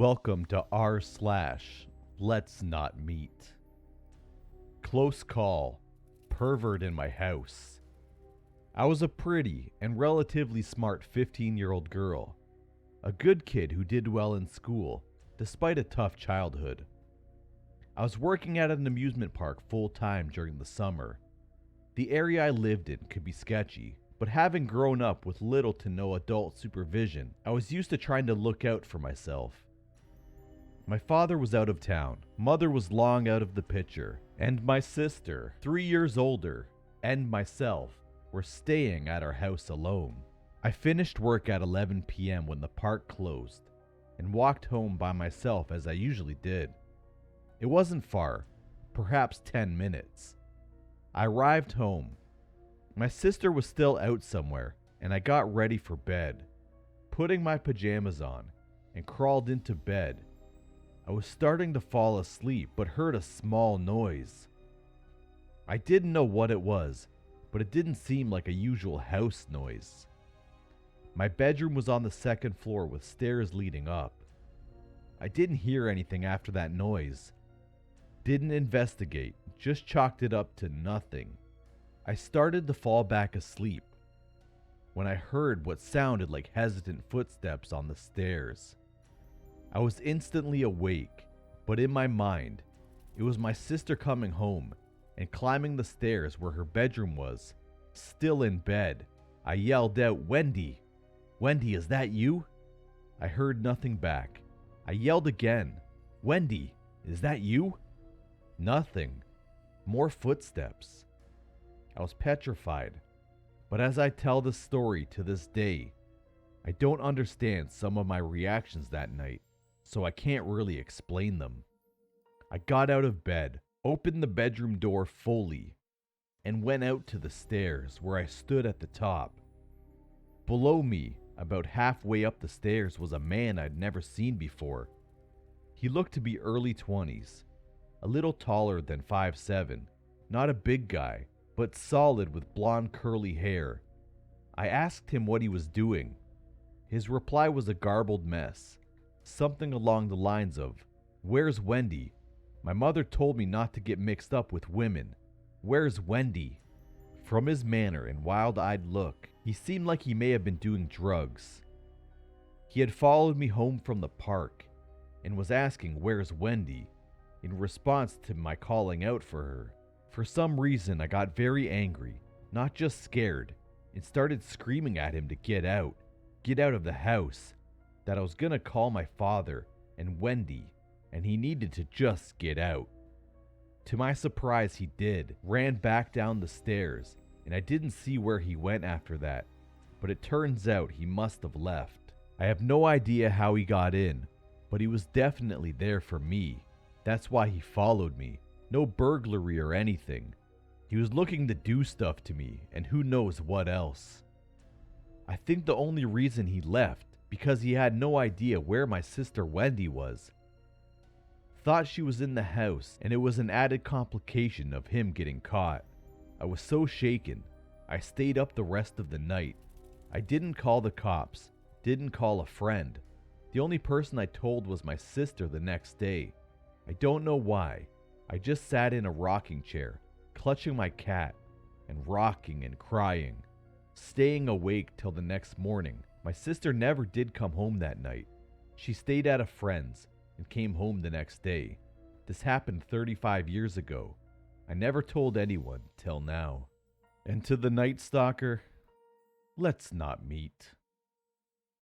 Welcome to r/LetsNotMeet. Close call. Pervert in my house. I was a pretty and relatively smart 15-year-old girl. A good kid who did well in school, despite a tough childhood. I was working at an amusement park full-time during the summer. The area I lived in could be sketchy, but having grown up with little to no adult supervision, I was used to trying to look out for myself. My father was out of town, mother was long out of the picture, and my sister, 3 years older, and myself were staying at our house alone. I finished work at 11 p.m. when the park closed, and walked home by myself as I usually did. It wasn't far, perhaps 10 minutes. I arrived home. My sister was still out somewhere, and I got ready for bed, putting my pajamas on, and crawled into bed. I was starting to fall asleep, but heard a small noise. I didn't know what it was, but it didn't seem like a usual house noise. My bedroom was on the second floor with stairs leading up. I didn't hear anything after that noise. Didn't investigate, just chalked it up to nothing. I started to fall back asleep when I heard what sounded like hesitant footsteps on the stairs. I was instantly awake, but in my mind, it was my sister coming home and climbing the stairs where her bedroom was. Still in bed, I yelled out, "Wendy! Wendy, is that you?" I heard nothing back. I yelled again, "Wendy, is that you?" Nothing. More footsteps. I was petrified, but as I tell this story to this day, I don't understand some of my reactions that night, so I can't really explain them. I got out of bed, opened the bedroom door fully, and went out to the stairs where I stood at the top. Below me, about halfway up the stairs, was a man I'd never seen before. He looked to be early 20s, a little taller than 5'7", not a big guy, but solid with blonde curly hair. I asked him what he was doing. His reply was a garbled mess. Something along the lines of, "Where's Wendy? My mother told me not to get mixed up with women. Where's Wendy?" From his manner and wild-eyed look, he seemed like he may have been doing drugs. He had followed me home from the park and was asking, "Where's Wendy?" in response to my calling out for her. For some reason, I got very angry, not just scared, and started screaming at him to get out of the house, that I was gonna call my father and Wendy, and he needed to just get out. To my surprise, he did, ran back down the stairs, and I didn't see where he went after that, but it turns out he must have left. I have no idea how he got in, but he was definitely there for me. That's why he followed me. No burglary or anything. He was looking to do stuff to me, and who knows what else. I think the only reason he left because he had no idea where my sister Wendy was. Thought she was in the house, and it was an added complication of him getting caught. I was so shaken, I stayed up the rest of the night. I didn't call the cops, didn't call a friend. The only person I told was my sister the next day. I don't know why. I just sat in a rocking chair, clutching my cat, and rocking and crying, staying awake till the next morning. My sister never did come home that night. She stayed at a friend's and came home the next day. This happened 35 years ago. I never told anyone till now. And to the Night Stalker, let's not meet.